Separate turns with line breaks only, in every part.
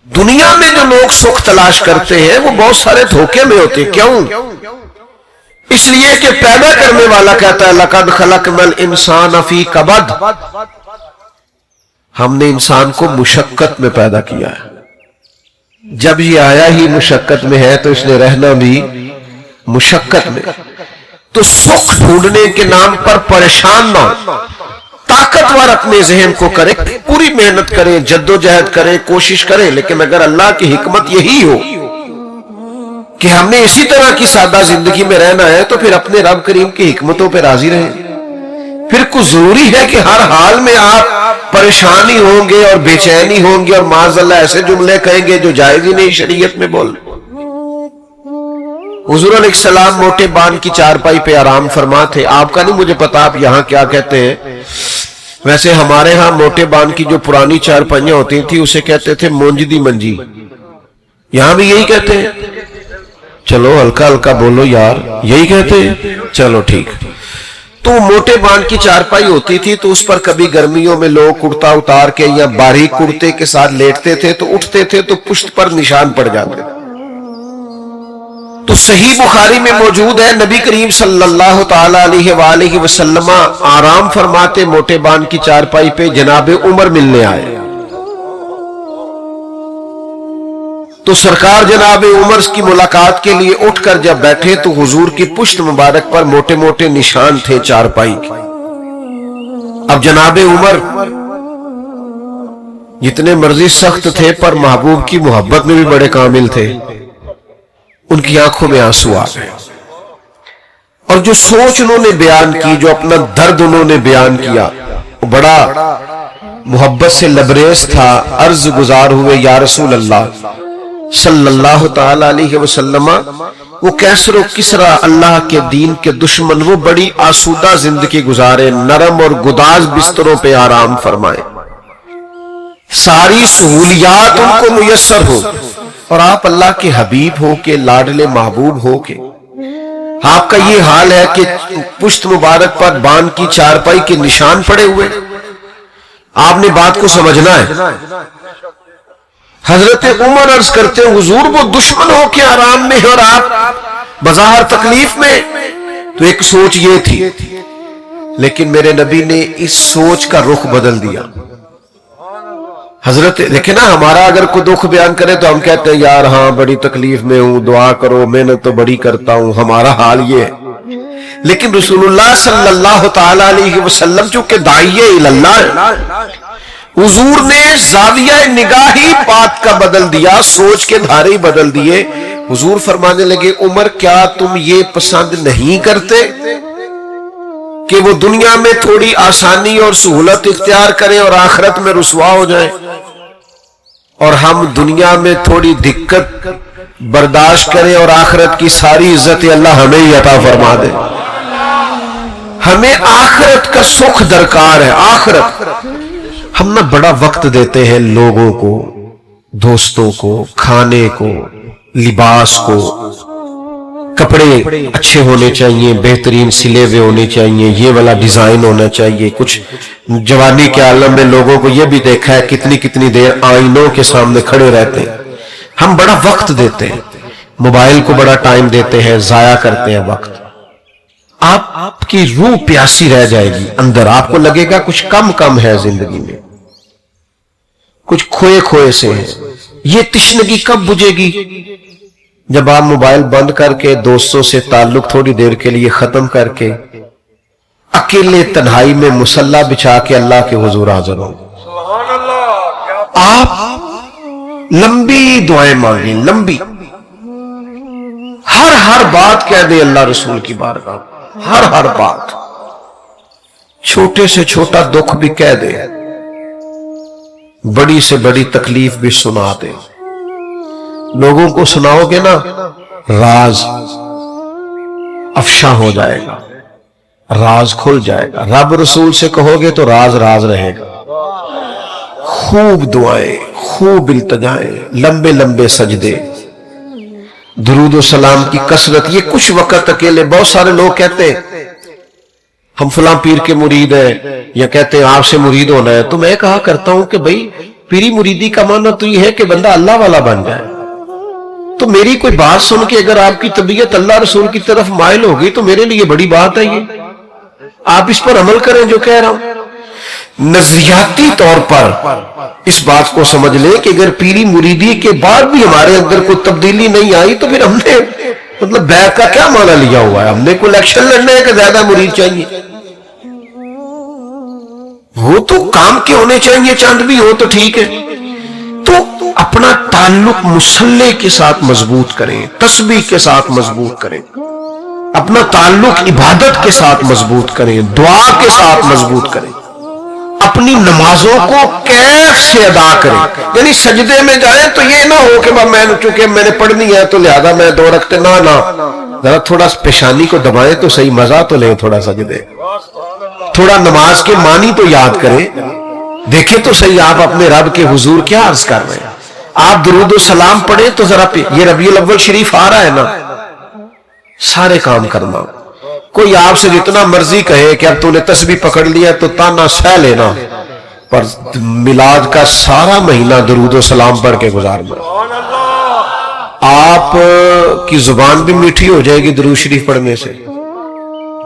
दुनिया में जो लोग सुख तलाश करते हैं वो बहुत सारे धोखे में होते हैं। क्यों? इसलिए कि पैदा करने वाला कहता है लक़द ख़लक़नल इंसान फी कबद, हमने इंसान को मुशक्कत में पैदा किया है। जब ये आया ही मुशक्कत में है तो इसने रहना भी मुशक्कत में। तो सुख ढूंढने के नाम पर परेशान ना हो, ताकतवर अपने जहन को करे, पूरी मेहनत करे, जद्दोजहद करे, कोशिश करे, लेकिन अगर अल्लाह की हिकमत यही हो कि हमने इसी तरह की सादा जिंदगी में रहना है तो फिर अपने रब करीम की हिकमतों पर राजी रहें। फिर कुछ जरूरी है कि हर हाल में आप परेशानी होंगे और बेचैनी होंगे और माज़अल्लाह ऐसे जुमले कहेंगे जो जायज ही नहीं शरीयत में बोल। हुजूर अलैहिस्सलाम मोटे बान की चारपाई पे आराम फरमा थे। आपका नहीं मुझे पता आप यहां क्या कहते हैं, वैसे हमारे यहां मोटे बान की जो पुरानी चारपाइयां होती थी उसे कहते थे मोंजदी मंजी। यहां भी यही कहते हैं? चलो हल्का हल्का बोलो यार, यही कहते हैं? चलो ठीक। तो मोटे बान की चारपाई होती थी तो उस पर कभी गर्मियों में लोग कुर्ता उतार के या बारीक कुर्ते के साथ लेटते थे, तो उठते थे तो पुश्त पर निशान पड़ जाते। तो सही बुखारी में मौजूद है, नबी करीम सल्लल्लाहु ताला अलैहि वसल्लम आराम फरमाते मोटे बान की चारपाई पे जनाबे उमर मिलने आए। तो सरकार जनाबे उमर की मुलाकात के लिए उठकर जब बैठे तो हुजूर की पुश्त मुबारक पर मोटे मोटे निशान थे चारपाई के। अब जनाबे उमर जितने मर्जी सख्त थे पर महबूब की मोहब्बत में भी बड़े कामिल थे। उनकी आंखों में आंसू आ गए और जो सोच उन्होंने बयान की, जो अपना दर्द उन्होंने बयान किया, वो बड़ा मोहब्बत से लबरेज था। अर्ज गुजार हुए या रसूल अल्लाह सल्लल्लाहु ताला अलैहि वसल्लम, वो कैसर किसरा अल्लाह के दीन के दुश्मन वो बड़ी आसूदा जिंदगी गुजारे, नरम और गुदाज बिस्तरों पे आराम फरमाए, सारी सहूलियात उनको मुयस्सर हो, और आप अल्लाह के हबीब हो के, लाडले महबूब हो के आपका ये हाल है कि पुश्त मुबारक पर बान की चारपाई के निशान पड़े हुए। आपने बात को समझना है। हजरत उमर अर्ज करते हैं हुजूर वो दुश्मन हो के आराम में और आप बज़ाहिर तकलीफ में। तो एक सोच ये थी, लेकिन मेरे नबी ने इस सोच का रुख बदल दिया। हजरत देखे ना, हमारा अगर कोई दुख बयान करे तो हम कहते हैं यार हाँ बड़ी तकलीफ में हूं, दुआ करो, मेहनत तो बड़ी करता हूं, हमारा हाल ये है। लेकिन रसूलुल्लाह सल्लल्लाहु ताला अलैहि वसल्लम चूंकि दाइये इल्लल्लाह है, हुजूर ने ज़ाविया निगाही बात का बदल दिया, सोच के धारे ही बदल दिए। हुजूर फरमाने लगे उमर क्या तुम ये पसंद नहीं करते कि वो दुनिया में थोड़ी आसानी और सहूलत इख्तियार करें और आखिरत में रुसवा हो जाए, और हम दुनिया में थोड़ी दिक्कत बर्दाश्त करें और आखिरत की सारी इज्जत अल्लाह हमें ही अता फरमा दे। हमें आखिरत का सुख दरकार है। आखिरत हम ना बड़ा वक्त देते हैं लोगों को, दोस्तों को, खाने को, लिबास को, कपड़े अच्छे होने चाहिए, बेहतरीन सिले हुए होने चाहिए, ये वाला डिजाइन होना चाहिए। कुछ जवानी के आलम में लोगों को ये भी देखा है कितनी कितनी देर आईनों के सामने खड़े रहते हैं। हम बड़ा वक्त देते हैं, मोबाइल को बड़ा टाइम देते हैं, जाया करते हैं वक्त। आपकी रूह प्यासी रह जाएगी अंदर, आपको लगेगा कुछ कम कम है जिंदगी में, कुछ खोए खोए से है। ये तिश्नगी कब बुझेगी? जब आप मोबाइल बंद करके दोस्तों से ताल्लुक थोड़ी देर के लिए खत्म करके अकेले तन्हाई में मुसल्ला बिछा के अल्लाह के हुजूर हाजिर हो। आप लंबी दुआएं मांगे, लंबी, हर बात कह दे अल्लाह रसूल की बारगाह, हर बात, छोटे से छोटा दुख भी कह दे, बड़ी से बड़ी तकलीफ भी सुना दे। लोगों को सुनाओगे ना, राज अफशा हो जाएगा, राज खुल जाएगा। रब रसूल से कहोगे तो राज राज रहेगा। खूब दुआएं, खूब इल्तिजाएं, लंबे लंबे सजदे, दुरूद और सलाम की कसरत। ये कुछ वक्त अकेले, बहुत सारे लोग कहते हैं हम फलां पीर के मुरीद हैं, या कहते हैं आपसे मुरीद होना है, तो मैं कहा करता हूं कि भाई पीरी मुरीदी का माना तो ये है कि बंदा अल्लाह वाला बन जाए। तो मेरी कोई बात सुन के अगर आपकी तबीयत अल्लाह रसूल की तरफ माइल होगी तो मेरे लिए बड़ी बात है ये, आप इस पर अमल करें जो कह रहा हूं। नजरियाती तौर पर इस बात को समझ लें कि अगर पीरी मुरीदी के बाद भी हमारे अंदर कोई तब्दीली नहीं आई तो फिर हमने मतलब बैग का क्या माना लिया हुआ है, हमने कोई इलेक्शन लड़ने का ज्यादा मुरीद चाहिए। वो तो काम के होने चाहिए, चंद भी हो तो ठीक है। तो अपना ताल्लुक मुसल्ले के साथ मजबूत करें, तस्बीह के साथ मजबूत करें, अपना ताल्लुक इबादत के साथ मजबूत करें, दुआ के साथ मजबूत करें, अपनी नमाजों को कैफ से अदा करें। यानी सजदे में जाए तो ये ना हो कि मैं चूंकि मैंने पढ़नी है तो लिहाजा मैं 2 रखते ना, जरा थोड़ा पेशानी को दबाएं तो सही, मजा तो ले थोड़ा सजदे, थोड़ा नमाज के मानी तो याद करें, देखें तो सही आप अपने रब के हुजूर क्या अर्ज कर रहे हैं। आप दुरूद और सलाम पढ़े तो जरा ये रबीउल अव्वल शरीफ आ रहा है ना, सारे काम करना। कोई आपसे जितना मर्जी कहे कि अब तूने तस्बीह पकड़ लिया तो ताना सह लेना, पर मिलाद का सारा महीना दुरूद और सलाम पढ़ के गुजारना। आप की जुबान भी मीठी हो जाएगी दुरूद शरीफ पढ़ने से,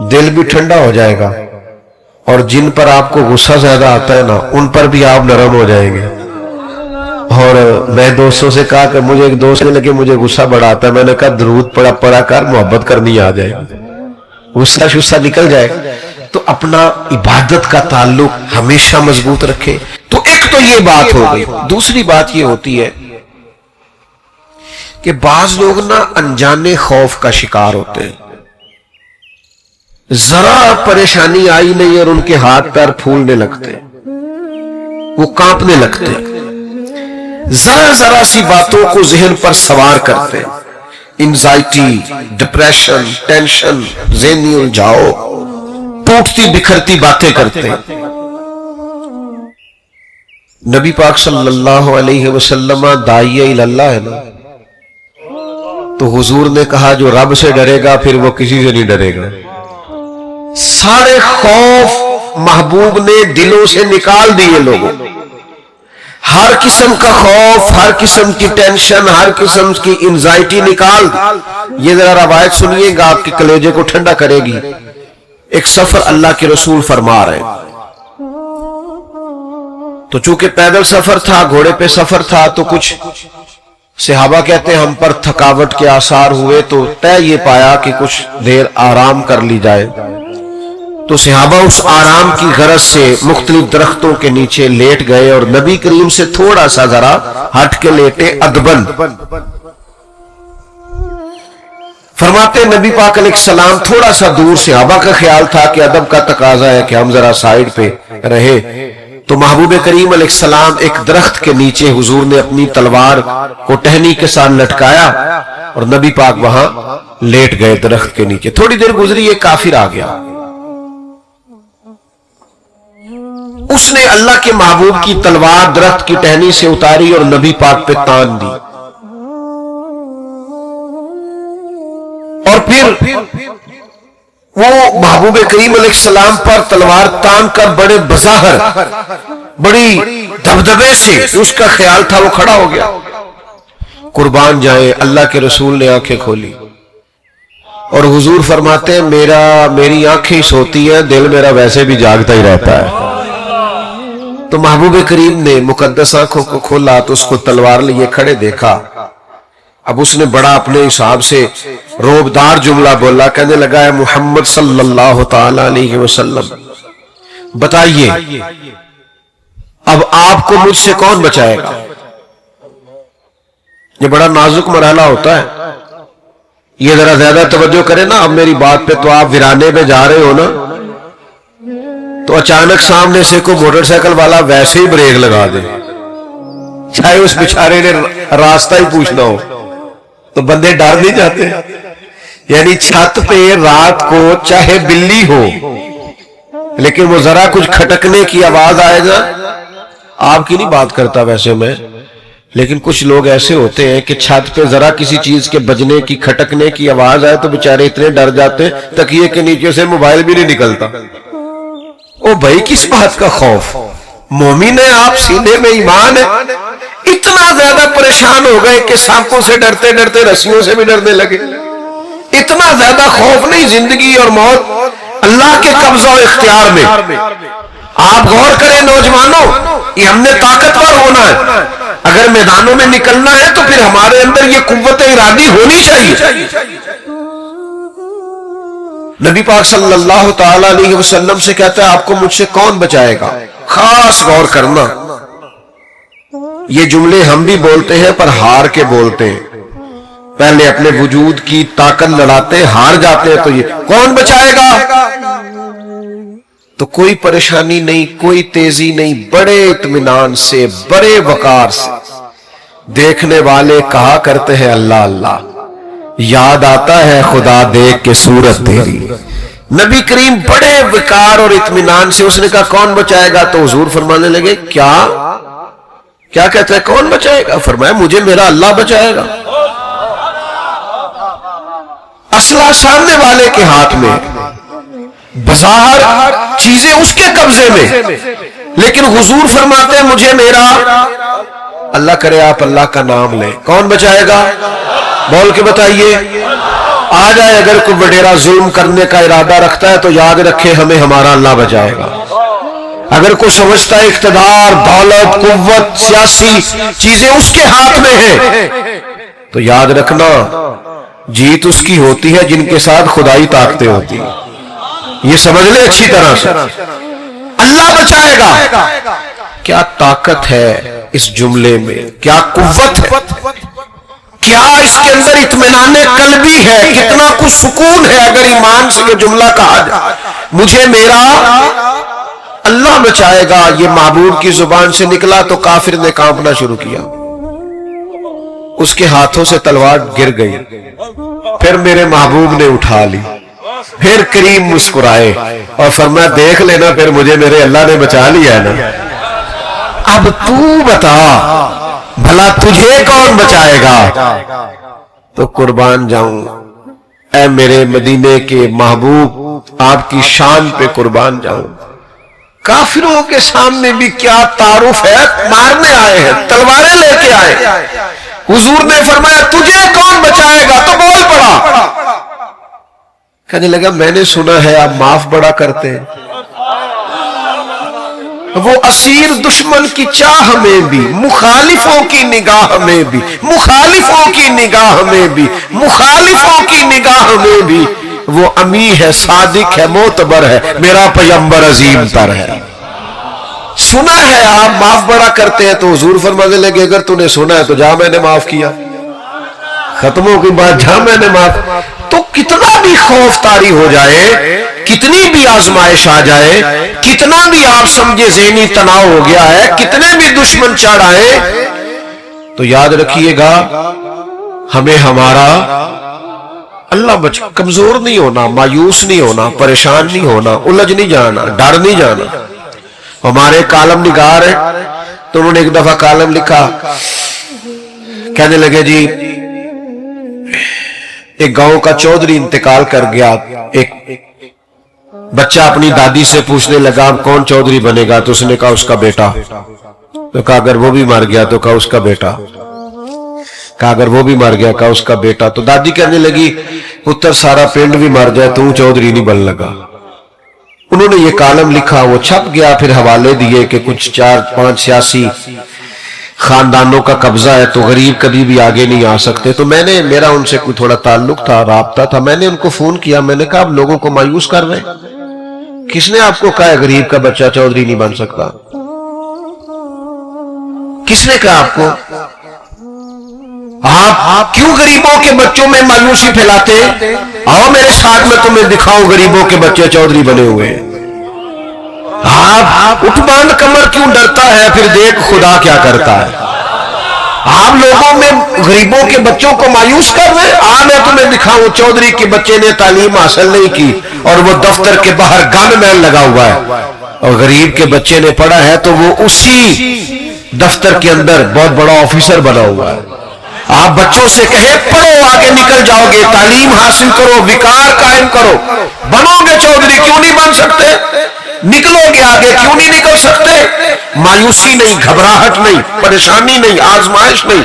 दिल भी ठंडा हो जाएगा, और जिन पर आपको गुस्सा ज्यादा आता है ना उन पर भी आप नरम हो जाएंगे। और मैं दोस्तों से कहा कि मुझे एक दोस्त ने लगे मुझे गुस्सा बड़ा आता है, मैंने कहा दुरूद पढ़ा पढ़ा कर मोहब्बत करनी आ जाएगी, गुस्सा शुस्सा निकल जाएगा। तो अपना इबादत का ताल्लुक हमेशा मजबूत रखे। तो एक तो ये बात हो गई। दूसरी बात ये होती है कि बाज लोग ना अनजाने खौफ का शिकार होते हैं, जरा परेशानी आई नहीं और उनके हाथ पैर फूलने लगते, वो कांपने लगते, जरा जरा सी बातों को जहन पर सवार करते, एंजाइटी, डिप्रेशन, टेंशन, ज़हनी उलझाओ, टूटती बिखरती बातें करते। नबी पाक सल्लल्लाहु अलैहि वसल्लम दाइया इल्लल्लाह है ना, तो हुजूर ने कहा जो रब से डरेगा फिर वो किसी से नहीं डरेगा। सारे खौफ महबूब ने दिलों से निकाल दिए लोगों, हर किस्म का खौफ, हर किस्म की टेंशन, हर किस्म की एंजाइटी निकाल दी। ये जरा रवायत सुनिएगा, आपके कलेजे को ठंडा करेगी। एक सफर अल्लाह के रसूल फरमा रहे, तो चूंकि पैदल सफर था, घोड़े पे सफर था, तो कुछ सहाबा कहते हैं हम पर थकावट के आसार हुए, तो तय ये पाया कि कुछ देर आराम कर ली जाए। तो सहाबा उस आराम की गरज से मुख्तलिफ दरख्तों के नीचे लेट गए और नबी करीम से थोड़ा सा जरा हट के लेटे, अदबन। फरमाते नबी पाक अलैहिस्सलाम थोड़ा सा दूर, सहाबा का ख्याल था कि अदब का तकाजा है कि हम जरा साइड पे रहे। तो महबूब करीम अलैहिस्सलाम एक दरख्त के नीचे हुजूर ने अपनी तलवार को टहनी के साथ लटकाया और नबी पाक वहां लेट गए दरख्त के नीचे। थोड़ी देर गुजरी, एक काफिर आ गया, उसने अल्लाह के महबूब की तलवार दरख्त की टहनी से उतारी और नबी पाक पे तान दी, और फिर वो महबूब करीम अलैहिस्सलाम पर तलवार तान कर बड़े बज़ाहर, बड़ी दबदबे से उसका ख्याल था, वो खड़ा हो गया। कुर्बान जाए, अल्लाह के रसूल ने आंखें खोली और हुजूर फरमाते हैं मेरी आंखें सोती हैं, दिल मेरा वैसे भी जागता ही रहता है। तो महबूब करीम ने मुकद्दस आंखों को खोला तो उसको तलवार लिए खड़े देखा। अब उसने बड़ा अपने हिसाब से रोबदार जुमला बोला, कहने लगा है मुहम्मद सल्लल्लाहु ताला अलैहि वसल्लम, बताइए अब आपको मुझसे कौन बचाएगा। ये बड़ा नाजुक मरहला होता है, ये जरा ज्यादा तवज्जो करें ना। अब मेरी बात पे, तो आप वीराने पे जा रहे हो ना, तो अचानक सामने से कोई मोटरसाइकिल वाला वैसे ही ब्रेक लगा दे, चाहे उस बेचारे ने रास्ता ही पूछना हो, तो बंदे डर नहीं जाते। यानी छत पे रात को चाहे बिल्ली हो, लेकिन वो जरा कुछ खटकने की आवाज आएगा, आपकी नहीं बात करता वैसे मैं, लेकिन कुछ लोग ऐसे होते हैं कि छत पे जरा किसी चीज के बजने की, खटकने की आवाज आए तो बेचारे इतने डर जाते, तकिए के नीचे से मोबाइल भी नहीं निकलता। ओ भाई, किस बात का खौफ, मोमिन है आप, सीने में ईमान है, इतना ज्यादा परेशान हो गए कि सांपों से डरते डरते रस्सियों से भी डरने लगे। इतना ज्यादा खौफ नहीं, जिंदगी और मौत अल्लाह के कब्जा और इख्तियार में। आप गौर करें नौजवानों, ये हमने ताकतवर होना है। अगर मैदानों में निकलना है तो फिर हमारे अंदर ये कुव्वत इरादी होनी चाहिए। नबी पाक सल्लल्लाहु ताला अलैहि वसल्लम से कहता है आपको मुझसे कौन बचाएगा। खास गौर करना, ये जुमले हम भी बोलते हैं पर हार के बोलते हैं। पहले अपने वजूद की ताकत लड़ाते हैं, हार जाते हैं तो ये कौन बचाएगा। तो कोई परेशानी नहीं, कोई तेजी नहीं, बड़े इत्मीनान से, बड़े वकार से देखने वाले कहा करते हैं अल्लाह अल्लाह, याद आता है खुदा देख के सूरत तेरी। नबी करीम बड़े वकार और इत्मीनान से, उसने कहा कौन बचाएगा, तो हुजूर फरमाने लगे क्या क्या कहते हैं कौन बचाएगा। फरमाया मुझे मेरा अल्लाह बचाएगा। असला सामने वाले के हाथ में, बाजार चीजें उसके कब्जे में, लेकिन हुजूर फरमाते हैं मुझे मेरा अल्लाह। करे आप अल्लाह का नाम लें, कौन बचाएगा, बोल के बताइए। आ जाए अगर कोई वडेरा जुल्म करने का इरादा रखता है तो याद रखे हमें हमारा अल्लाह बचाएगा। अगर कोई समझता है इख्तिदार, दौलत, कुव्वत, सियासी चीजें उसके हाथ में है, तो याद रखना जीत उसकी होती है जिनके साथ खुदाई ताकतें होती हैं। ये समझ ले अच्छी तरह से, अल्लाह बचाएगा। क्या ताकत है इस जुमले में, क्या कुव्वत है, क्या इसके अंदर इत्मीनाने कल्बी है, कितना कुछ सुकून है। अगर ईमान से ये जुमला कहा जाए मुझे मेरा अल्लाह बचाएगा, ये महबूब की जुबान से निकला तो काफिर ने कांपना शुरू किया, उसके हाथों से तलवार गिर गई, फिर मेरे महबूब ने उठा ली। फिर करीम मुस्कुराए और फरमाया देख लेना फिर मुझे मेरे अल्लाह ने बचा लिया है ना। अब तू बता भला तुझे कौन बचाएगा। तो कुर्बान जाऊं ऐ मेरे मदीने के महबूब, आपकी शान पे कुर्बान जाऊं। काफिरों के सामने भी क्या तारुफ है, मारने आए हैं, तलवारें लेके आए। हुजूर ने फरमाया तुझे कौन बचाएगा, तो बोल पड़ा। कहने लगा मैंने सुना है आप माफ बड़ा करते हैं। वो असीर दुश्मन की चाह में भी, मुखालिफों की निगाह में भी, मुखालिफों की निगाह में भी, मुखालिफों की निगाह में भी वो अमी है, सादिक है, मोतबर है, मेरा पैगंबर अजीम तर है। सुना है आप माफ बड़ा करते हैं। तो हुजूर फरमाने लगे अगर तूने सुना है तो जा, मैंने माफ किया, खत्म हो गई बात, जा मैंने माफ। तो कितना भी खौफ तारी हो जाए, कितनी भी आजमाइश आ जाए, कितना भी आप समझे ज़हनी तनाव हो गया है, कितने भी दुश्मन चढ़ आए, तो याद रखिएगा हमें हमारा अल्लाह बचा। कमजोर नहीं होना, मायूस नहीं होना, परेशान नहीं होना, उलझ नहीं जाना, डर नहीं जाना। हमारे कालम निगार है तो उन्होंने एक दफा कालम लिखा, कहने लगे जी एक गांव का चौधरी इंतकाल कर गया। एक बच्चा अपनी दादी से पूछने लगा कौन चौधरी बनेगा, तो उसने कहा उसका बेटा। तो कहा अगर वो भी मर गया, तो कहा उसका बेटा। कहा अगर वो भी मर गया, कहा उसका बेटा। तो दादी कहने लगी पुत्र सारा पिंड भी मर जाए तू चौधरी नहीं बन लगा। उन्होंने ये कालम लिखा, वो छप गया, फिर हवाले दिए कि कुछ 4-5 सियासी खानदानों का कब्जा है तो गरीब कभी भी आगे नहीं आ सकते। तो मैंने, मेरा उनसे कोई थोड़ा ताल्लुक था, राब्ता था, मैंने उनको फोन किया, मैंने कहा आप लोगों को मायूस कर रहे हैं, किसने आपको कहा गरीब का बच्चा चौधरी नहीं बन सकता, किसने कहा आपको? आप क्यों गरीबों के बच्चों में मायूसी फैलाते? आओ मेरे साथ में तुम्हें दिखाऊं गरीबों के बच्चे चौधरी बने हुए हैं। आप उठबान कमर क्यों डरता है, फिर देख खुदा क्या करता है। आप लोगों में गरीबों के बच्चों को मायूस कर रहे हैं। आ मैं तुम्हें दिखाऊं चौधरी के बच्चे ने तालीम हासिल नहीं की और वो दफ्तर के बाहर गनमैन लगा हुआ है, और गरीब के बच्चे ने पढ़ा है तो वो उसी दफ्तर के अंदर बहुत बड़ा ऑफिसर बना हुआ है। आप बच्चों से कहे पढ़ो आगे निकल जाओगे, तालीम हासिल करो, विकार कायम करो, बनोगे चौधरी, क्यों नहीं बन सकते? نکلو گے آگے، کیوں نہیں نکل سکتے؟ مایوسی نہیں، گھبراہٹ نہیں، پریشانی نہیں، آزمائش نہیں،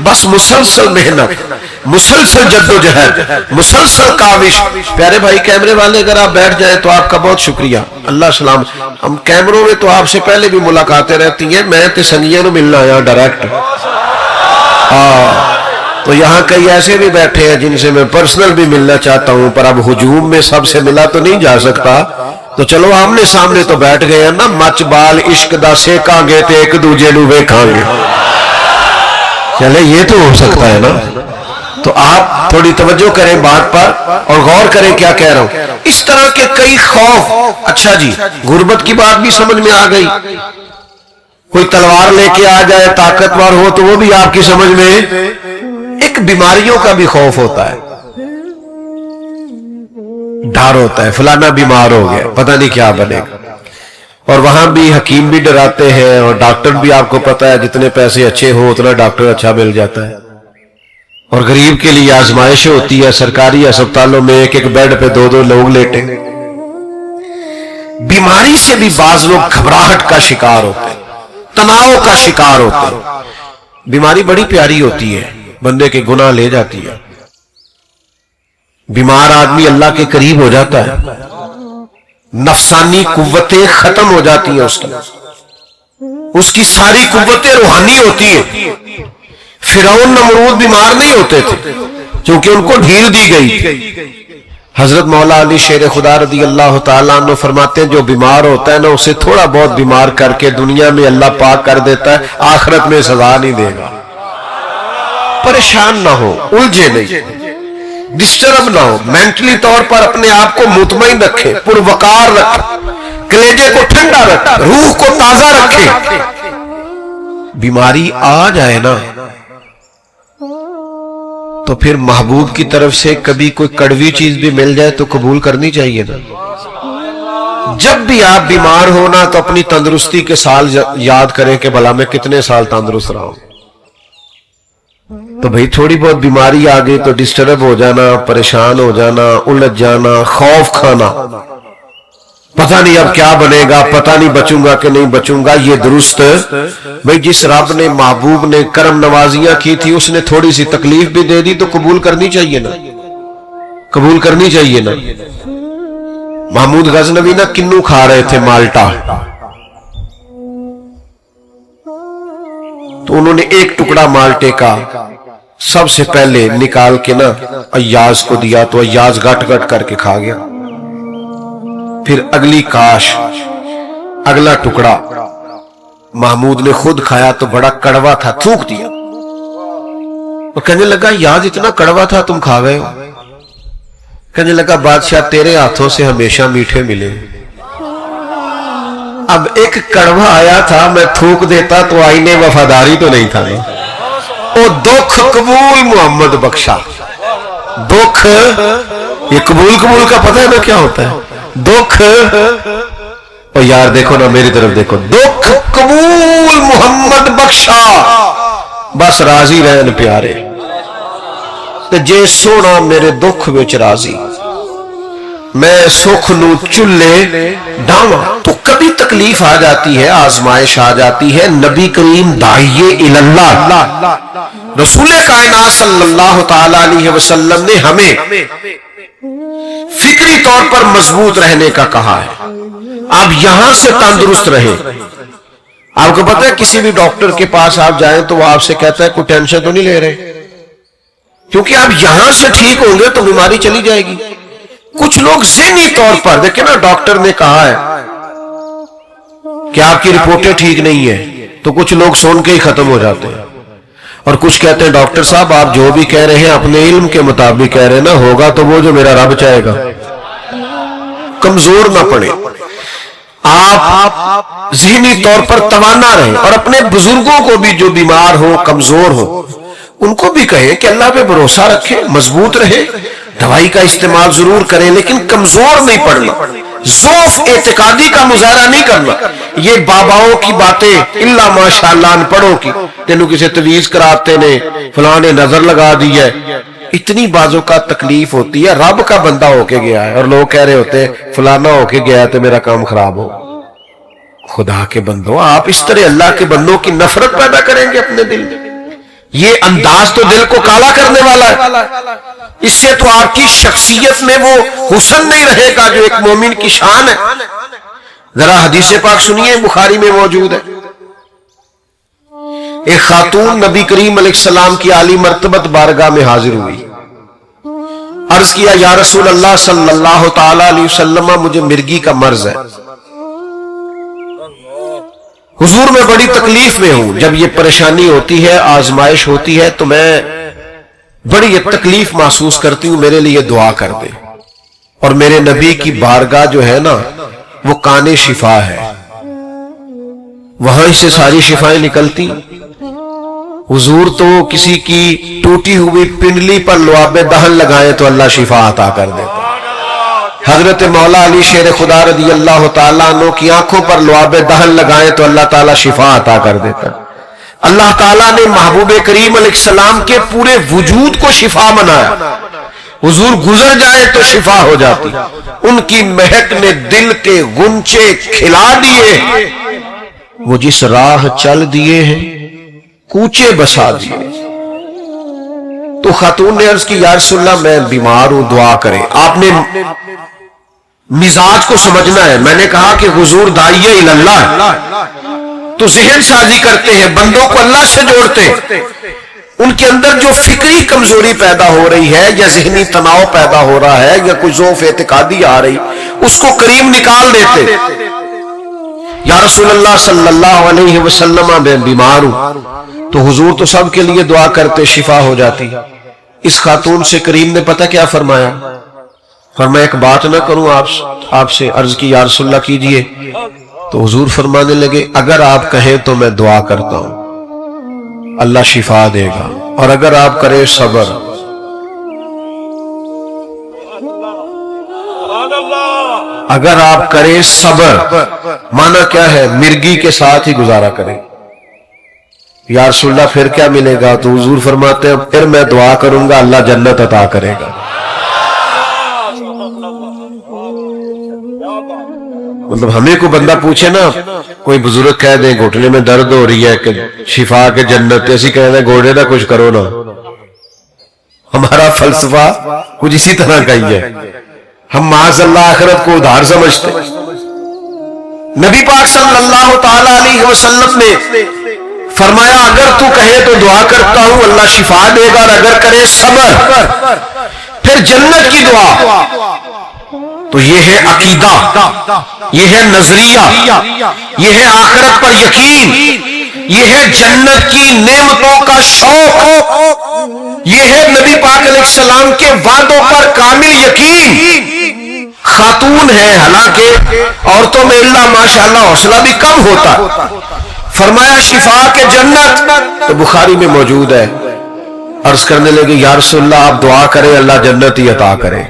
بس مسلسل محنت، مسلسل جدوجہد، مسلسل کاوش۔ پیارے بھائی کیمرے والے اگر آپ بیٹھ جائیں تو آپ کا بہت شکریہ، اللہ سلام۔ ہم کیمروں میں تو آپ سے پہلے بھی ملاقاتیں رہتی ہیں، میں تے سنگیاں نو ملنا آیا ڈائریکٹ، تو یہاں کئی ایسے بھی بیٹھے ہیں جن سے میں پرسنل بھی ملنا چاہتا ہوں، پر اب ہجوم میں سب سے ملا تو نہیں جا سکتا، تو چلو آمنے سامنے تو بیٹھ گئے ہیں نا، مچ بال عشق دا سیکاں گے تے ایک دوجے نو ویکھاں گے، چلے یہ تو ہو سکتا ہے نا۔ تو آپ تھوڑی توجہ کریں بات پر اور غور کریں کیا کہہ رہا ہوں۔ اس طرح کے کئی خوف۔ اچھا جی، غربت کی بات بھی سمجھ میں آ گئی، کوئی تلوار لے کے آ جائے طاقتور ہو تو وہ بھی آپ کی سمجھ میں۔ ایک بیماریوں کا بھی خوف ہوتا ہے، ڈر ہوتا ہے فلانا بیمار ہو گیا، پتہ نہیں کیا بنے گا، اور وہاں بھی حکیم بھی ڈراتے ہیں اور ڈاکٹر بھی، آپ کو پتہ ہے جتنے پیسے اچھے ہو اتنا ڈاکٹر اچھا مل جاتا ہے، اور غریب کے لیے آزمائش ہوتی ہے، سرکاری ہسپتالوں میں ایک ایک بیڈ پہ دو دو لوگ لیٹے۔ بیماری سے بھی بعض لوگ گھبراہٹ کا شکار ہوتے ہیں، تناؤ کا شکار ہوتے ہیں۔ بیماری بڑی پیاری ہوتی ہے، بندے کے گناہ لے جاتی ہے، بیمار آدمی اللہ کے قریب ہو جاتا ہے، نفسانی قوتیں ختم ہو جاتی ہیں، اس کی ساری قوتیں روحانی ہوتی ہیں۔ فرعون نمرود بیمار نہیں ہوتے تھے کیونکہ ان کو ڈھیل دی گئی۔ حضرت مولا علی شیر خدا رضی اللہ تعالیٰ عنہ فرماتے ہیں جو بیمار ہوتا ہے نا اسے تھوڑا بہت بیمار کر کے دنیا میں اللہ پاک کر دیتا ہے، آخرت میں سزا نہیں دے گا۔ پریشان نہ ہو، الجھے نہیں، ڈسٹرب نہ ہو، مینٹلی طور پر اپنے آپ کو مطمئن رکھیں، پروقار رکھیں، کلیجے کو ٹھنڈا رکھیں، روح کو تازہ رکھیں۔ بیماری آ جائے نا تو پھر محبوب کی طرف سے کبھی کوئی کڑوی چیز بھی مل جائے تو قبول کرنی چاہیے نا۔ جب بھی آپ بیمار ہونا تو اپنی تندرستی کے سال یاد کریں کہ بھلا میں کتنے سال تندرست رہا ہوں۔ تو بھئی تھوڑی بہت بیماری آ گئی تو ڈسٹرب ہو جانا، پریشان ہو جانا، الجھ جانا، خوف کھانا، پتہ نہیں اب کیا بنے گا، پتہ نہیں بچوں گا کہ نہیں بچوں گا، یہ درست بھئی جس رب نے محبوب نے کرم نوازیاں کی تھی اس نے تھوڑی سی تکلیف بھی دے دی تو قبول کرنی چاہیے نا، قبول کرنی چاہیے نا۔ محمود غزنوی نا کنو کھا رہے تھے مالٹا، تو انہوں نے ایک ٹکڑا مالٹے کا سب سے پہلے نکال کے نا ایاز کو دیا تو ایاز گٹ گٹ کر کے کھا گیا، پھر اگلی کاش اگلا ٹکڑا محمود نے خود کھایا تو بڑا کڑوا تھا، تھوک دیا، اور کہنے لگا یاد اتنا کڑوا تھا تم کھا گئے ہو؟ کہنے لگا بادشاہ تیرے ہاتھوں سے ہمیشہ میٹھے ملے، اب ایک کڑوا آیا تھا میں تھوک دیتا تو آئینے وفاداری تو نہیں تھا نا۔ او دکھ قبول محمد بخشا، دکھ یہ قبول کا پتہ ہے نا کیا ہوتا ہے؟ دکھ، او یار دیکھو نا میری طرف دیکھو، دکھ قبول محمد بخشا، بس راضی رہن پیارے، تے جے سونا میرے دکھ وچ راضی، میں سکھ نو چلے ڈاواں۔ تو کبھی تکلیف آ جاتی ہے، آزمائش آ جاتی ہے، نبی کریم داعیے اللہ رسول کائنات صلی اللہ تعالی علیہ وسلم نے ہمیں فکری طور پر مضبوط رہنے کا کہا ہے۔ آپ یہاں سے تندرست رہیں۔ آپ کو پتہ ہے کسی بھی ڈاکٹر کے پاس آپ جائیں تو وہ آپ سے کہتا ہے کوئی ٹینشن تو نہیں لے رہے، کیونکہ آپ یہاں سے ٹھیک ہوں گے تو بیماری چلی جائے گی۔ کچھ لوگ ذہنی طور پر دیکھیں نا، ڈاکٹر نے کہا ہے کہ آپ کی رپورٹیں ٹھیک نہیں ہیں تو کچھ لوگ سن کے ہی ختم ہو جاتے ہیں، اور کچھ کہتے ہیں ڈاکٹر صاحب آپ جو بھی کہہ رہے ہیں اپنے علم کے مطابق کہہ رہے ہیں نا، ہوگا تو وہ جو میرا رب چاہے گا۔ کمزور نہ پڑے، آپ ذہنی طور پر توانا رہیں، اور اپنے بزرگوں کو بھی جو بیمار ہو کمزور ہو ان کو بھی کہیں کہ اللہ پہ بھروسہ رکھیں، مضبوط رہیں، دوائی کا استعمال ضرور کریں لیکن کمزور نہیں پڑنا، ضعف اعتقادی کا مظاہرہ نہیں کرنا۔ یہ باباؤں کی باتیں اللہ ماشاءاللہ ان پڑھوں کی، تینوں کسی تویز کراتے نے، فلاں نے نظر لگا دی ہے، اتنی بازوں کا تکلیف ہوتی ہے, رب کا بندہ ہو کے گیا ہے اور لوگ کہہ رہے ہوتے ہیں فلانا ہو کے گیا تو میرا کام خراب ہو. خدا کے بندوں, آپ اس طرح اللہ کے بندوں کی نفرت پیدا کریں گے اپنے دل میں؟ یہ انداز تو دل کو کالا کرنے والا ہے. اس سے تو آپ کی شخصیت میں وہ حسن نہیں رہے گا جو ایک مومن کی شان ہے. ذرا حدیث پاک سنیے, بخاری میں موجود ہے. ایک خاتون نبی کریم علیہ السلام کی عالی مرتبت بارگاہ میں حاضر ہوئی. عرض کیا یا رسول اللہ صلی اللہ تعالی علیہ وسلم, مجھے مرگی کا مرض ہے. حضور میں بڑی تکلیف میں ہوں. جب یہ پریشانی ہوتی ہے, آزمائش ہوتی ہے, تو میں بڑی یہ تکلیف محسوس کرتی ہوں, میرے لیے دعا کر دے. اور میرے نبی کی بارگاہ جو ہے نا وہ کان شفا ہے, وہاں سے ساری شفائیں نکلتی. حضور تو کسی کی ٹوٹی ہوئی پنڈلی پر لعاب دہن لگائیں تو اللہ شفا عطا کر دیتا. حضرت مولا علی شیر خدا رضی اللہ تعالیٰ عنہ کی آنکھوں پر لعاب دہن لگائیں تو اللہ تعالیٰ شفا عطا کر دیتا. اللہ تعالیٰ نے محبوب کریم علیہ السلام کے پورے وجود کو شفا بنایا. حضور گزر جائے تو شفا ہو جاتی. ان کی مہک نے دل کے غنچے کھلا دیے. وہ جس راہ چل دیے ہیں کوچے بسا دیے. تو خاتون نے عرض کی یا رسول اللہ میں بیمار ہوں, دعا کریں. آپ نے مزاج کو سمجھنا ہے. میں نے کہا کہ حضور داعیہ اللہ تو ذہن سازی کرتے ہیں, بندوں کو اللہ سے جوڑتے. ان کے اندر جو فکری کمزوری پیدا ہو رہی ہے یا ذہنی تناؤ پیدا ہو رہا ہے یا کوئی ضعف اعتقادی آ رہی, اس کو کریم نکال دیتے. یا رسول اللہ صلی اللہ علیہ وسلم میں بیمار ہوں. تو حضور تو سب کے لیے دعا کرتے, شفا ہو جاتی. اس خاتون سے کریم نے پتہ کیا فرمایا؟ فرمایا ایک بات نہ کروں آپ سے؟ عرض کی یا رسول اللہ کیجئے. تو حضور فرمانے لگے اگر آپ کہیں تو میں دعا کرتا ہوں, اللہ شفا دے گا, اور اگر آپ کریں صبر. اگر آپ کریں صبر مانا کیا ہے؟ مرگی کے ساتھ ہی گزارا کریں. یا رسول اللہ پھر کیا ملے گا؟ تو حضور فرماتے ہیں پھر میں دعا کروں گا اللہ جنت عطا کرے گا. مطلب ہمیں کوئی بندہ پوچھے نا, کوئی بزرگ کہہ دیں گھٹنے میں درد ہو رہی ہے کہ شفا کے جنت, ایسی کہہ دیں گھوڑے نہ کچھ کرو نا. ہمارا فلسفہ کچھ اسی طرح کا ہی ہے. ہم معاذ اللہ آخرت کو ادھار سمجھتے. نبی پاک صلی اللہ تعالی علیہ وسلم نے فرمایا اگر تو کہے تو دعا کرتا ہوں اللہ شفا دے گا, اور اگر کرے صبر پھر جنت کی دعا. تو یہ ہے عقیدہ, یہ ہے نظریہ, یہ ہے آخرت پر یقین, یہ ہے جنت کی نعمتوں کا شوق, یہ ہے نبی پاک علیہ السلام کے وعدوں پر کامل یقین. خاتون ہے, حالانکہ عورتوں میں اللہ ماشاءاللہ حوصلہ بھی کم ہوتا. فرمایا شفا کے جنت, تو بخاری میں موجود ہے. عرض کرنے لگے یا رسول اللہ آپ دعا کریں اللہ جنت ہی عطا کرے.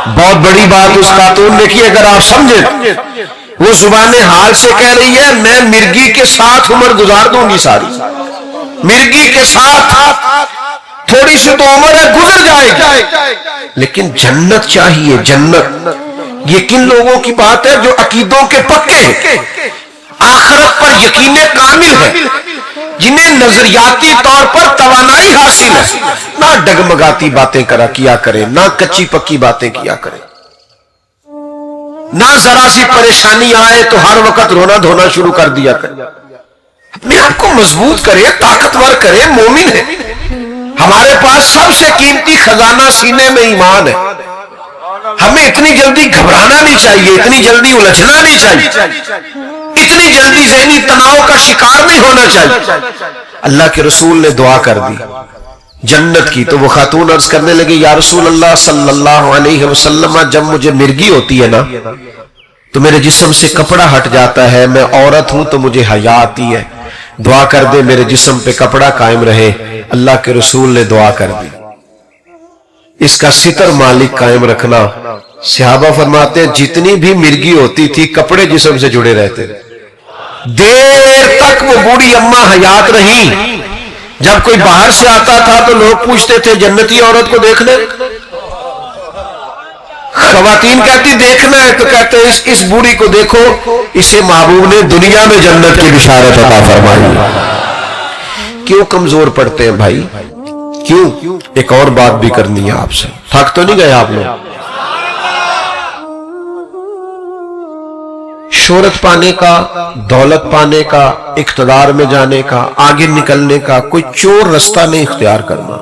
بہت بڑی بات اس خاتون نے کی. اگر آپ سمجھیں, وہ زبان حال سے کہہ رہی ہے میں مرگی کے ساتھ عمر گزار دوں گی ساری, مرگی کے ساتھ تھوڑی سی تو عمر ہے گزر جائے گی, لیکن جنت چاہیے. جنت یہ کن لوگوں کی بات ہے جو عقیدوں کے پکے ہیں, آخرت پر یقین کامل ہے, جنہیں نظریاتی طور پر توانائی حاصل ہے, نہ ڈگمگاتی باتیں کیا کرے, نہ کچی پکی باتیں کیا کرے, نہ ذرا سی پریشانی آئے تو ہر وقت رونا دھونا شروع کر دیا کرے. اپنے آپ کو مضبوط کرے, طاقتور کرے. مومن ہے, ہمارے پاس سب سے قیمتی خزانہ سینے میں ایمان ہے. ہمیں اتنی جلدی گھبرانا نہیں چاہیے, اتنی جلدی الجھنا نہیں چاہیے, اتنی جلدی ذہنی تناؤ کا شکار نہیں ہونا چاہیے. اللہ کے رسول نے دعا کر دی جنت کی. تو وہ خاتون عرض کرنے لگی یا رسول اللہ صلی اللہ علیہ وسلم جب مجھے مرگی ہوتی ہے نا تو میرے جسم سے کپڑا ہٹ جاتا ہے, میں عورت ہوں تو مجھے حیا آتی ہے, دعا کر دے میرے جسم پہ کپڑا قائم رہے. اللہ کے رسول نے دعا کر دی. اس کا ستر مالک قائم رکھنا. صحابہ فرماتے ہیں جتنی بھی مرگی ہوتی تھی کپڑے جسم سے جڑے رہتے, دیر تک وہ بوڑھی اماں حیات رہی. جب کوئی باہر سے آتا تھا تو لوگ پوچھتے تھے جنتی عورت کو دیکھنے، خواتین کہتی دیکھنا ہے تو کہتے اس بوڑھی کو دیکھو، اسے محبوب نے دنیا میں جنت کی بشارت عطا فرمائی۔ کیوں کمزور پڑتے ہیں بھائی؟ کیوں؟ ایک اور بات بھی کرنی ہے آپ سے، تھک تو نہیں گئے آپ لوگ؟ شہرت پانے کا، دولت پانے کا، اقتدار میں جانے کا، آگے نکلنے کا کوئی چور رستہ نہیں اختیار کرنا۔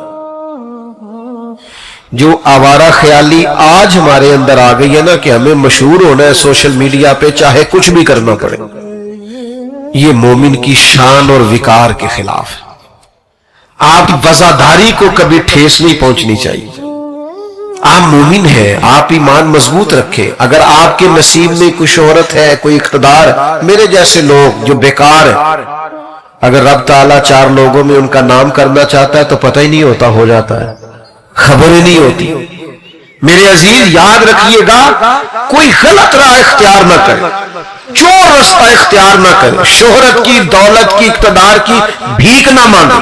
جو آوارہ خیالی آج ہمارے اندر آ گئی ہے نا کہ ہمیں مشہور ہونا ہے سوشل میڈیا پہ چاہے کچھ بھی کرنا پڑے، یہ مومن کی شان اور وقار کے خلاف ہے۔ آپ وفاداری کو کبھی ٹھیس نہیں پہنچنی چاہیے۔ آپ مومن ہیں، آپ ایمان مضبوط رکھیں۔ اگر آپ کے نصیب میں کوئی شہرت ہے، کوئی اقتدار، میرے جیسے لوگ جو بیکار ہیں، اگر رب تعالیٰ چار لوگوں میں ان کا نام کرنا چاہتا ہے تو پتہ ہی نہیں ہوتا، ہو جاتا ہے، خبر ہی نہیں ہوتی۔ میرے عزیز یاد رکھیے گا، کوئی غلط راہ اختیار نہ کرے، چور رستہ اختیار نہ کرے، شہرت کی، دولت کی، اقتدار کی بھیک نہ مانگے۔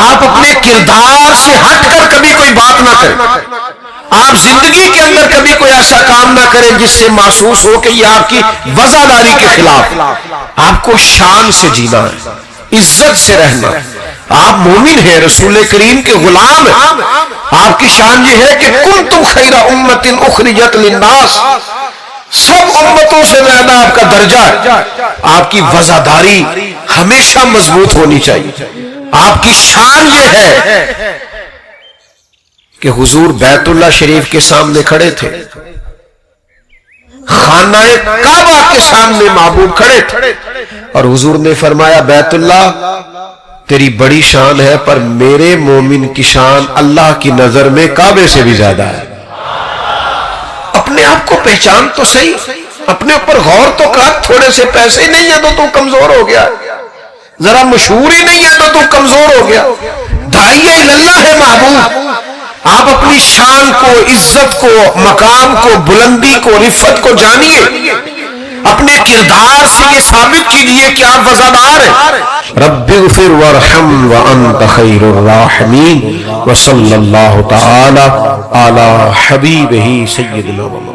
آپ اپنے کردار سے ہٹ کر کبھی کوئی بات نہ کریں۔ آپ زندگی کے اندر کبھی کوئی ایسا کام نہ کریں جس سے محسوس ہو کہ یہ آپ کی وفاداری کے خلاف۔ آپ کو شان سے جینا ہے، عزت سے رہنا۔ آپ مومن ہیں، رسول کریم کے غلام ہیں۔ آپ کی شان یہ ہے کہ کنتم خیر امت اخرجت للناس، سب امتوں سے زیادہ آپ کا درجہ ہے۔ آپ کی وفاداری ہمیشہ مضبوط ہونی چاہیے۔ آپ کی شان یہ ہے کہ حضور بیت اللہ شریف کے سامنے کھڑے تھے، خانہ کعبہ کے سامنے محبوب کھڑے تھے، اور حضور نے فرمایا بیت اللہ تیری بڑی شان ہے، پر میرے مومن کی شان اللہ کی نظر میں کعبے سے بھی زیادہ ہے۔ اپنے آپ کو پہچان تو صحیح، اپنے اوپر غور تو کر، تھوڑے سے پیسے نہیں ہیں تو کمزور ہو گیا، ذرا مشہور ہی نہیں ہے تو کمزور ہو گیا۔ داعیہ اللہ ہے محبوب، آپ اپنی شان کو، عزت کو، مقام کو، بلندی کو، رفت کو جانیے، اپنے کردار سے یہ ثابت کیجئے کہ آپ وفادار ہیں۔ رب اغفر وارحم وانت خیر الراحمین، وصلی اللہ تعالی علی حبیبہ سیدنا محمد۔